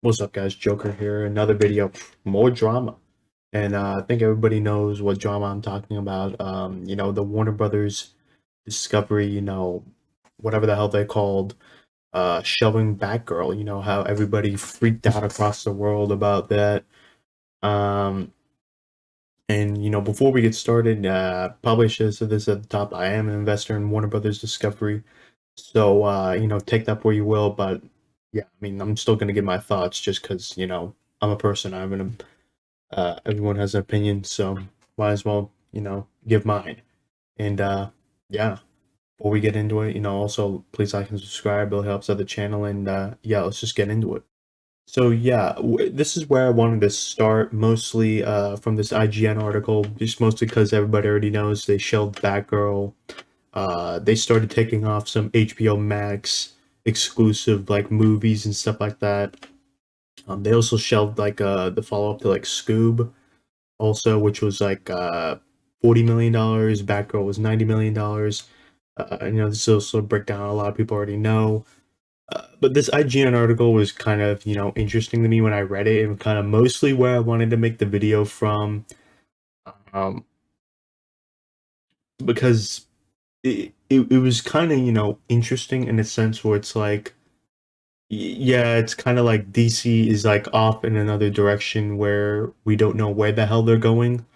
What's up, guys? Joker here. Another video, more drama. And I think everybody knows what drama I'm talking about. The Warner Brothers Discovery, whatever the hell they called, shelving Batgirl. You know, how everybody freaked out across the world about that. Um, before we get started, probably should have said this at the top. I am an investor in Warner Brothers Discovery. So, take that for you will. But yeah, I mean, I'm still going to give my thoughts just because, I'm a person. Everyone has an opinion, so might as well, give mine. And yeah, before we get into it, also please like and subscribe. It helps out the channel. And yeah, let's just get into it. So yeah, this is where I wanted to start, mostly from this IGN article, just mostly because everybody already knows they shelved Batgirl. They started taking off some HBO Max exclusive like movies and stuff like that. They also shelved like the follow up to like Scoob, also, which was like $40 million. Batgirl was $90 million. This also breakdown a lot of people already know. But this IGN article was kind of interesting to me when I read it, and kind of mostly where I wanted to make the video from, um, because it was kind of interesting in a sense where it's like, yeah, it's kind of like DC is like off in another direction where we don't know where the hell they're going,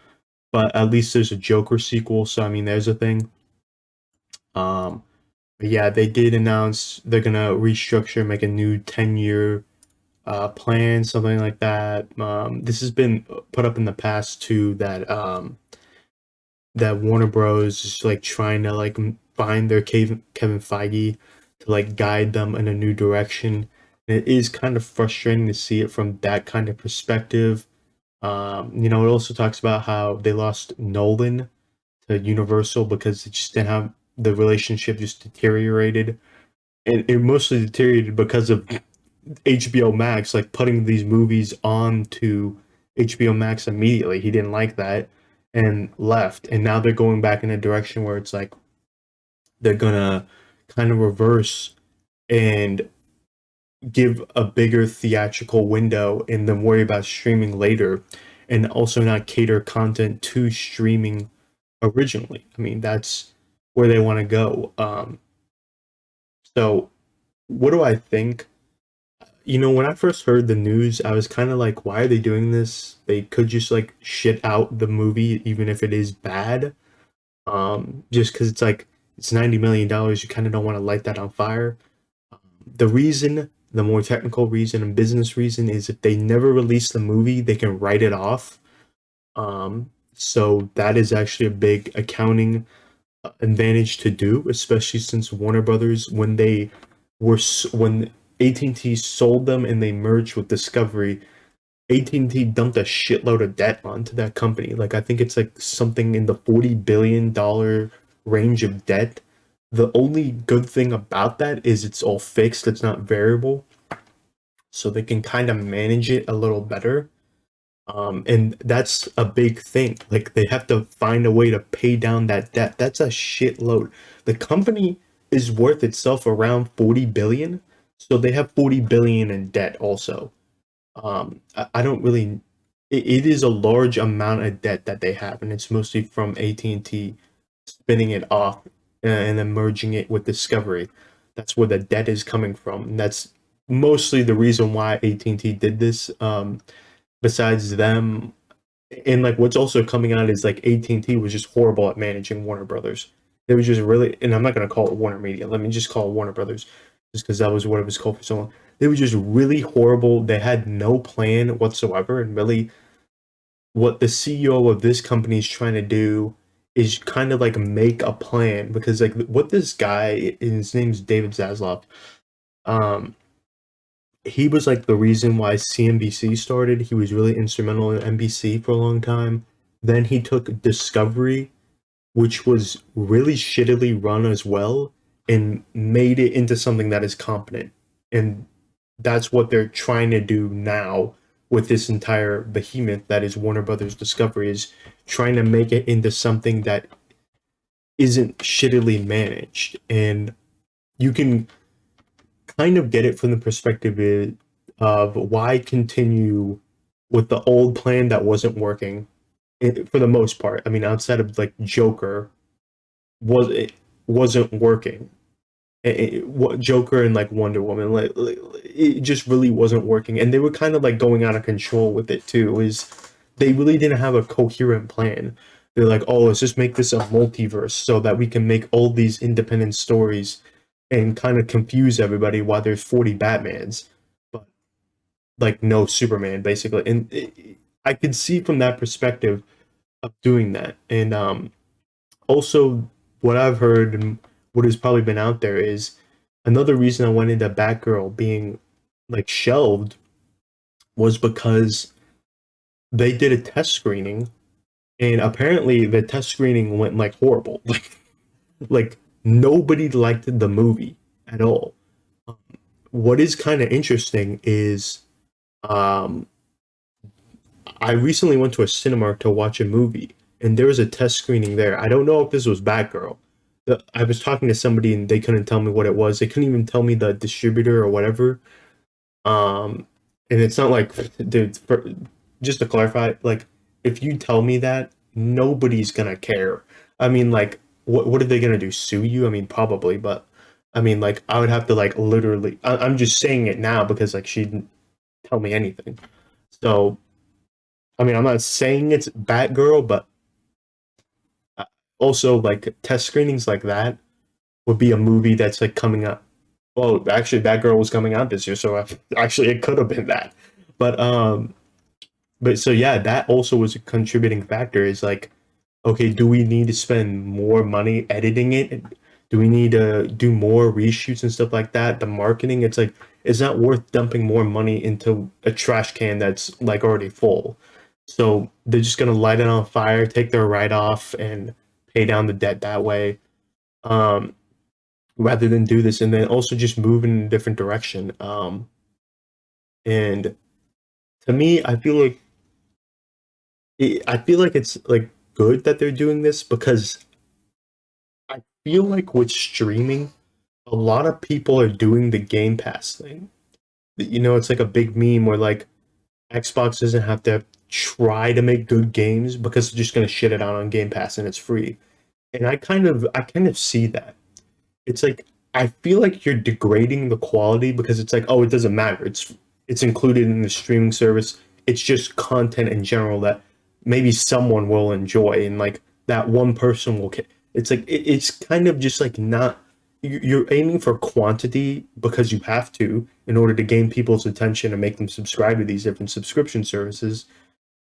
but at least there's a Joker sequel, so I mean there's a thing. um but yeah, they did announce they're gonna restructure, make a new 10-year plan, something like that. This has been put up in the past too, that Warner Bros is like trying to like find their Kevin Feige to like guide them in a new direction. And it is kind of frustrating to see it from that kind of perspective. It also talks about how they lost Nolan to Universal because it just didn't have the relationship, just deteriorated. And it mostly deteriorated because of HBO Max, like putting these movies on to HBO Max immediately. He didn't like that and left. And now they're going back in a direction where it's like they're gonna kind of reverse and give a bigger theatrical window and then worry about streaming later, and also not cater content to streaming originally. I mean, that's where they want to go. So what do I think? When I first heard the news, I was kind of like, why are they doing this? They could just like shit out the movie, even if it is bad. Just because it's like it's $90 million, you kind of don't want to light that on fire. The reason, the more technical reason and business reason, is if they never release the movie, they can write it off. So that is actually a big accounting advantage to do, especially since Warner Brothers, when AT&T sold them and they merged with Discovery, AT&T dumped a shitload of debt onto that company. Like I think it's like something in the $40 billion range of debt. The only good thing about that is it's all fixed, it's not variable. So they can kind of manage it a little better. And that's a big thing. Like they have to find a way to pay down that debt. That's a shitload. The company is worth itself around 40 billion. So they have 40 billion in debt also. I don't really, it is a large amount of debt that they have, and it's mostly from AT&T spinning it off and then merging it with Discovery. That's where the debt is coming from. And that's mostly the reason why AT&T did this. Besides them, and like what's also coming out is like AT&T was just horrible at managing Warner Brothers. They were just really, and I'm not gonna call it Warner Media. Let me just call it Warner Brothers, just because that was what it was called for so long. They were just really horrible. They had no plan whatsoever, and really, what the CEO of this company is trying to do is kind of like make a plan, because like what this guy, his name's David Zaslav. Um, he was like the reason why CNBC started. He was really instrumental in NBC for a long time. Then he took Discovery, which was really shittily run as well, and made it into something that is competent. And that's what they're trying to do now with this entire behemoth that is Warner Brothers Discovery, is trying to make it into something that isn't shittily managed. And you can kind of get it from the perspective of why continue with the old plan that wasn't working for the most part. I mean, outside of like Joker, it wasn't working. What Joker and like Wonder Woman, like it just really wasn't working, and they were kind of like going out of control with it too. Is they really didn't have a coherent plan. They're like, oh, let's just make this a multiverse so that we can make all these independent stories and kind of confuse everybody why there's 40 Batmans, but like no Superman basically. And I could see from that perspective of doing that. And also what I've heard and what has probably been out there is another reason I went into Batgirl being like shelved was because they did a test screening and apparently the test screening went like horrible. Like nobody liked the movie at all. What is kind of interesting is um I recently went to a cinema to watch a movie, and there was a test screening there. I don't know if this was Batgirl. I was talking to somebody, and they couldn't tell me what it was. They couldn't even tell me the distributor or whatever. And it's not like, dude, just to clarify, like, if you tell me that, nobody's gonna care. I mean, like, what are they gonna do? Sue you? I mean, probably, but I mean, like, I would have to, like, literally, I'm just saying it now because, like, she didn't tell me anything. So, I mean, I'm not saying it's Batgirl, but also like test screenings like that would be a movie that's like coming up. Well, actually, Batgirl was coming out this year, so actually it could have been that. But but so yeah, that also was a contributing factor. Is like, okay, do we need to spend more money editing it? Do we need to do more reshoots and stuff like that? The marketing, it's like, it's not worth dumping more money into a trash can that's like already full. So they're just gonna light it on fire, take their write off, and pay down the debt that way, um, rather than do this, and then also just move in a different direction. And to me, I feel like it's like good that they're doing this because I feel like with streaming, a lot of people are doing the Game Pass thing. You know, it's like a big meme where like Xbox doesn't have to try to make good games because they're just gonna shit it out on Game Pass and it's free. And I kind of see that. It's like I feel like you're degrading the quality because it's like, oh, it doesn't matter. It's included in the streaming service. It's just content in general that maybe someone will enjoy and like that one person will. It's like it's kind of just like not. You're aiming for quantity because you have to in order to gain people's attention and make them subscribe to these different subscription services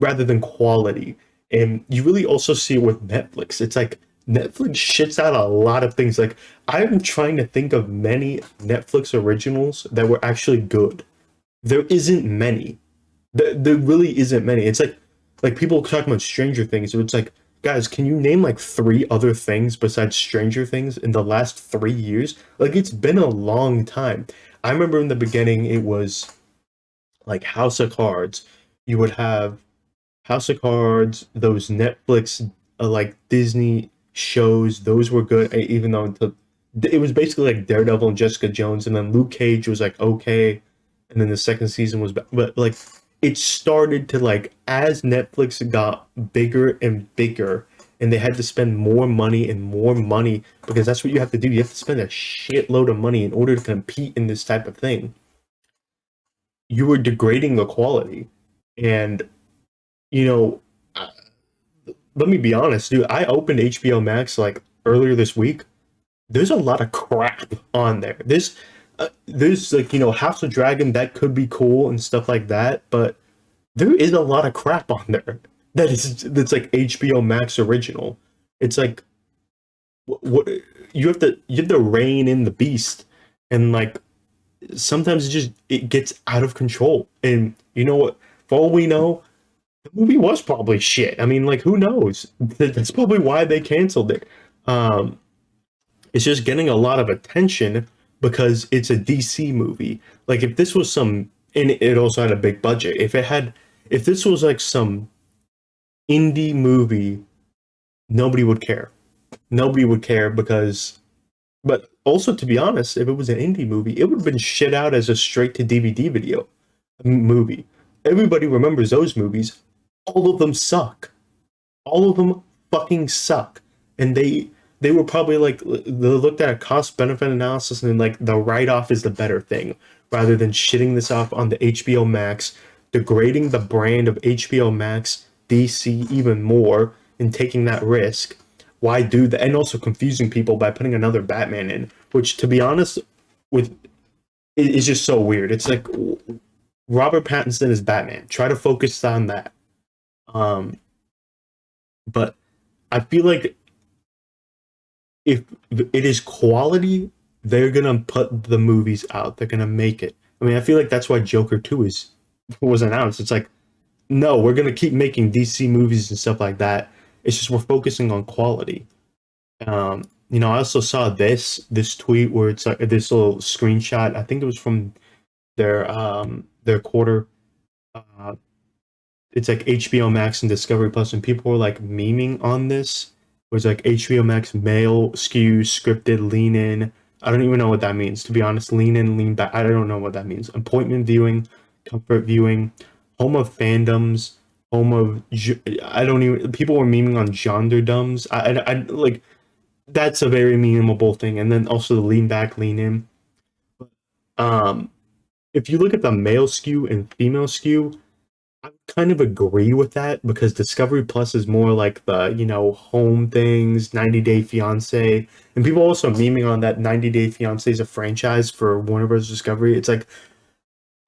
rather than quality. And you really also see it with Netflix. It's like Netflix shits out a lot of things. Like I'm trying to think of many Netflix originals that were actually good. There isn't many. There really isn't many. It's like people talking about Stranger Things. So it's like, guys, can you name like three other things besides Stranger Things in the last 3 years? Like it's been a long time. I remember in the beginning it was like House of Cards. You would have House of Cards, those Netflix like Disney shows, those were good. Even though it was basically like Daredevil and Jessica Jones, and then Luke Cage was like okay, and then the second season was, but like it started to like as Netflix got bigger and bigger, and they had to spend more money because that's what you have to do. You have to spend a shitload of money in order to compete in this type of thing. You were degrading the quality, and you know, let me be honest, dude. I opened HBO Max like earlier this week. There's a lot of crap on there. There's like House of Dragon that could be cool and stuff like that, but there is a lot of crap on there that's like HBO Max original. It's like what you have to rein in the beast, and like sometimes it gets out of control. And you know what? For all we know, the movie was probably shit. I mean, like, who knows? That's probably why they canceled it. Um, it's just getting a lot of attention because it's a DC movie. Like, if this was and it also had a big budget. If this was like some indie movie, nobody would care. Nobody would care because, but also to be honest, if it was an indie movie, it would have been shit out as a straight to DVD video. movie. Everybody remembers those movies. All of them suck. All of them fucking suck. And they were probably like they looked at a cost benefit analysis and then like the write off is the better thing rather than shitting this off on the HBO Max, degrading the brand of HBO Max, DC even more, and taking that risk. Why do that? And also confusing people by putting another Batman in, which to be honest, with is just so weird. It's like Robert Pattinson is Batman. Try to focus on that. Um, but I feel like if it is quality, they're gonna put the movies out. They're gonna make it. I mean, I feel like that's why Joker 2 is was announced. It's like, no, we're gonna keep making DC movies and stuff like that. It's just we're focusing on quality. I also saw this tweet where it's like this little screenshot. I think it was from their quarter. Uh, it's like HBO Max and Discovery Plus, and people were like memeing on this. It was like HBO Max male skew scripted lean in. I don't even know what that means, to be honest. Lean in, lean back. I don't know what that means. Appointment viewing, comfort viewing, home of fandoms, home of I don't even. People were memeing on genderdoms. I like that's a very memeable thing. And then also the lean back, lean in. Um, if you look at the male skew and female skew, I kind of agree with that because Discovery Plus is more like the, home things, 90 Day Fiance. And people also memeing on that 90 Day Fiance is a franchise for Warner Bros. Discovery. It's like,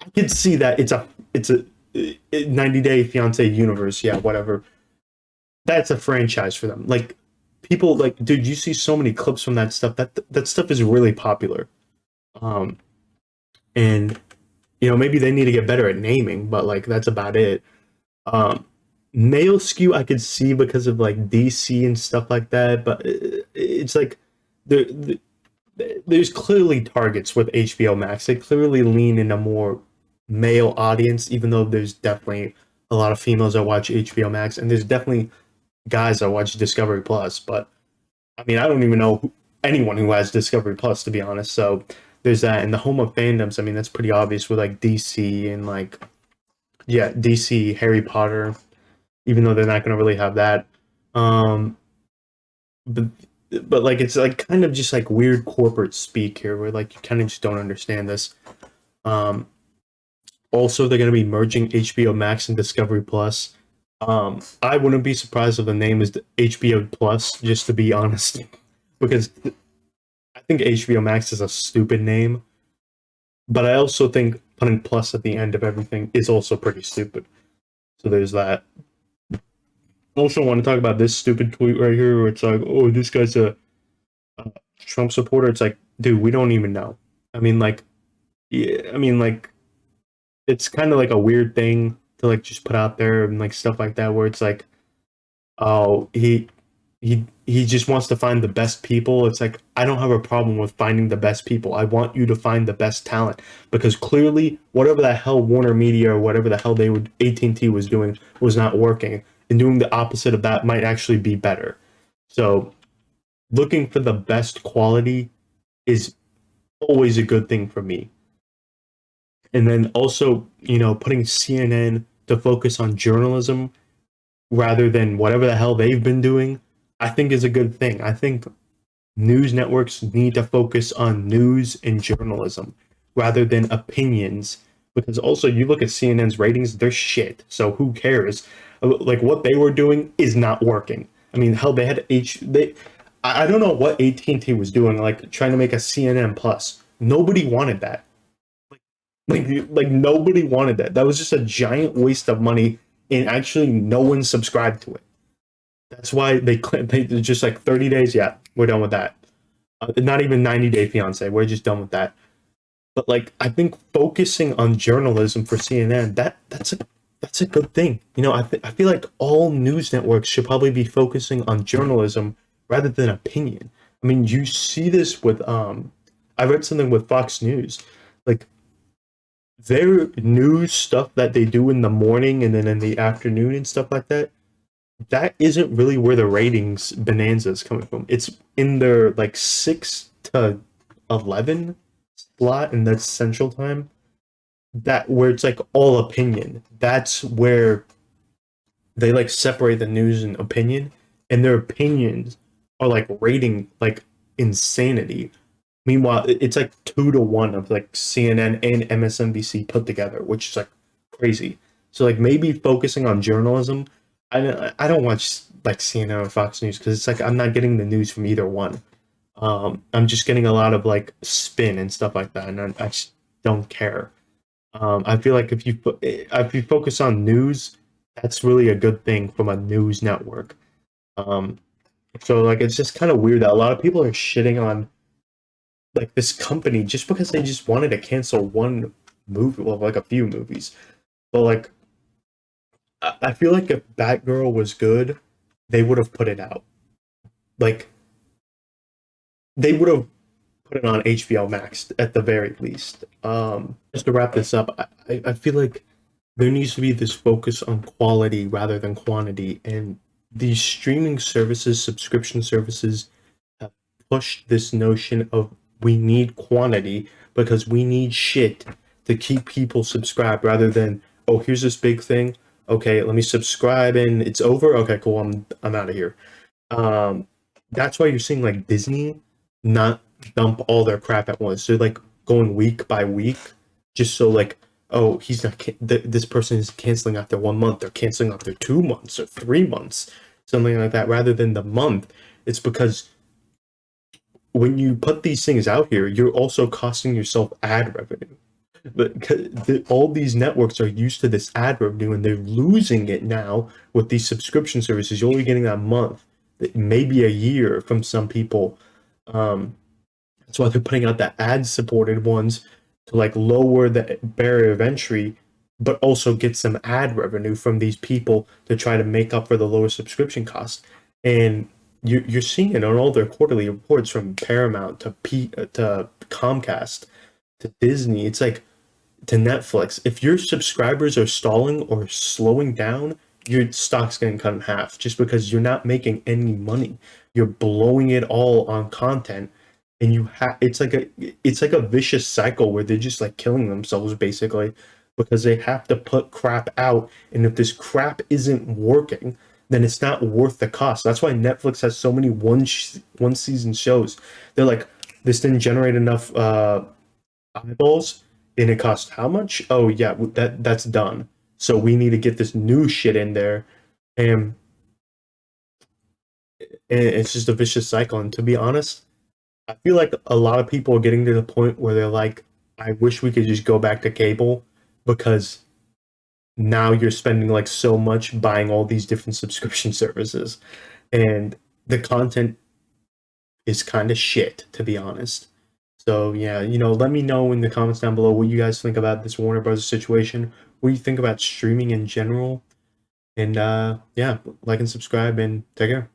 I could see that it's a 90 Day Fiance universe. Yeah, whatever. That's a franchise for them. Like, people, like, dude, you see so many clips from that stuff. That stuff is really popular. Um, and, maybe they need to get better at naming, but, like, that's about it. Um, Male skew I could see because of like DC and stuff like that, but it's like there, there's clearly targets with HBO Max. They clearly lean in a more male audience, even though there's definitely a lot of females that watch HBO Max, and there's definitely guys that watch Discovery Plus. But I mean, I don't even know anyone who has Discovery Plus, to be honest. So there's that, and the home of fandoms. I mean, that's pretty obvious with like DC and like yeah, DC, Harry Potter, even though they're not going to really have that. Um, but but like it's like kind of just like weird corporate speak here, where like you kind of just don't understand this. Um, Also, they're going to be merging HBO Max and Discovery Plus. I wouldn't be surprised if the name is HBO Plus, just to be honest, because I think HBO Max is a stupid name. But I also think putting plus at the end of everything is also pretty stupid. So there's that. Also want to talk about this stupid tweet right here where it's like, oh, this guy's a Trump supporter. It's like, dude, we don't even know. I mean, like, yeah, I mean, like, it's kind of like a weird thing to like just put out there and like stuff like that where it's like, oh, he just wants to find the best people. It's like, I don't have a problem with finding the best people. I want you to find the best talent because clearly whatever the hell Warner Media or whatever the hell they would AT&T was doing was not working, and doing the opposite of that might actually be better. So looking for the best quality is always a good thing for me. And then also, putting CNN to focus on journalism rather than whatever the hell they've been doing, I think is a good thing. I think news networks need to focus on news and journalism rather than opinions. Because also, you look at CNN's ratings, they're shit. So who cares? Like what they were doing is not working. I mean, hell, they had they. I don't know what AT&T was doing, like trying to make a CNN Plus. Nobody wanted that. Like nobody wanted that. That was just a giant waste of money, and actually, no one subscribed to it. That's why they just like 30 days. Yeah, we're done with that. Not even 90 Day Fiance. We're just done with that. But like, I think focusing on journalism for CNN that's a good thing. I feel like all news networks should probably be focusing on journalism rather than opinion. I mean, you see this with I read something with Fox News, like their news stuff that they do in the morning and then in the afternoon and stuff like that. That isn't really where the ratings bonanza is coming from. It's in their like 6 to 11 slot, and that's Central Time. that where it's like all opinion. That's where they like separate the news and opinion, and their opinions are like rating like insanity. Meanwhile, it's like 2 to 1 of like CNN and MSNBC put together, which is like crazy. So like maybe focusing on journalism. I don't watch like CNN or Fox News because it's like I'm not getting the news from either one. I'm just getting a lot of like spin and stuff like that, and I just don't care. I feel like if you focus on news, that's really a good thing from a news network. Um, so like it's just kind of weird that a lot of people are shitting on like this company just because they just wanted to cancel one movie, well, like a few movies. But like I feel like if Batgirl was good, they would have put it out. Like they would have put it on HBO Max at the very least. Just to wrap this up, I feel like there needs to be this focus on quality rather than quantity, and these streaming services, subscription services, have pushed this notion of we need quantity because we need shit to keep people subscribed rather than, oh, here's this big thing. Okay, let me subscribe and it's over. Okay, cool. I'm out of here. Um, that's why you're seeing like Disney not dump all their crap at once. They're like going week by week, just so like, oh, he's not. This person is canceling after 1 month. They're canceling after 2 months or 3 months, something like that. Rather than the month, it's because when you put these things out here, you're also costing yourself ad revenue. But all these networks are used to this ad revenue, and they're losing it now with these subscription services. You're only getting that month, maybe a year from some people. Um, that's why they're putting out the ad-supported ones to like lower the barrier of entry, but also get some ad revenue from these people to try to make up for the lower subscription cost. And you're seeing it on all their quarterly reports from Paramount to Comcast to Disney. It's like to Netflix. If your subscribers are stalling or slowing down, your stock's getting cut in half just because you're not making any money. You're blowing it all on content, and it's like a vicious cycle where they're just like killing themselves basically because they have to put crap out, and if this crap isn't working, then it's not worth the cost. That's why Netflix has so many one season shows. They're like, this didn't generate enough eyeballs, and it costs how much? Oh yeah, that's done. So we need to get this new shit in there, and it's just a vicious cycle. And to be honest, I feel like a lot of people are getting to the point where they're like, I wish we could just go back to cable because now you're spending like so much buying all these different subscription services, and the content is kind of shit, to be honest. So yeah, let me know in the comments down below what you guys think about this Warner Bros. Situation. What do you think about streaming in general? And yeah, like and subscribe and take care.